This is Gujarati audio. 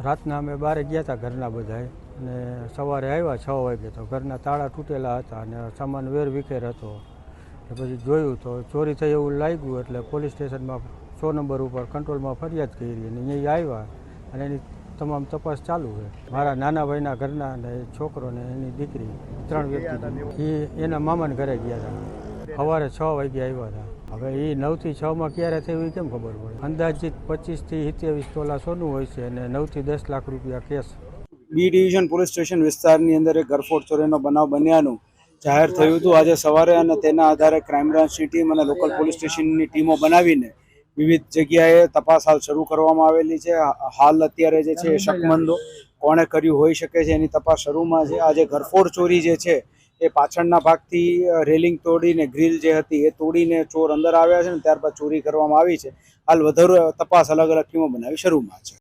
રાતના અમે બહાર ગયા હતા ઘરના બધાએ અને સવારે આવ્યા 6 વાગે તો ઘરના તાળા તૂટેલા હતા અને સામાન વેરવિખેર હતો. પછી જોયું તો ચોરી થઈ એવું લાગ્યું એટલે પોલીસ સ્ટેશનમાં 100 નંબર ઉપર કંટ્રોલમાં ફરિયાદ કરી અને અહીંયા આવ્યા અને એની તમામ તપાસ ચાલુ છે. મારા નાના ભાઈના ઘરના અને છોકરો ને એની દીકરી 3 વ્યક્તિ એના મામાને ઘરે ગયા હતા. સવારે 6 વાગે આવ્યા હતા. હવે એ 9 થી 6 માં ક્યારે થયું એ કેમ ખબર પડે? અંદાજિત 25 થી 27 તોલા સોનું હોય છે અને 9 થી 10 લાખ રૂપિયા cash. B division police station વિસ્તારની અંદર એક ગરફોડ ચોરીનો બનાવ બન્યાનું જાહેર થયું હતું આજે સવારે અને તેના આધારે ક્રાઇમ બ્રાન્ચની ટીમ અને લોકલ પોલીસ સ્ટેશનની ટીમો બનાવીને વિવિધ જગ્યાએ તપાસ હાલ શરૂ કરવામાં આવેલી છે. હાલ અત્યારે જે છે શકમંદો કોણે કર્યું હોઈ શકે છે એની તપાસ શરૂમાં છે. આજે ગરફોડ ચોરી જે છે એ પાછળના ભાગથી રેલિંગ તોડીને ગ્રીલ જે હતી એ તોડીને ચોર અંદર આવ્યા છે ને ત્યારબાદ ચોરી કરવામાં આવી છે. હાલ વધુ તપાસ અલગ અલગ ટીમો બનાવી શરૂમાં છે.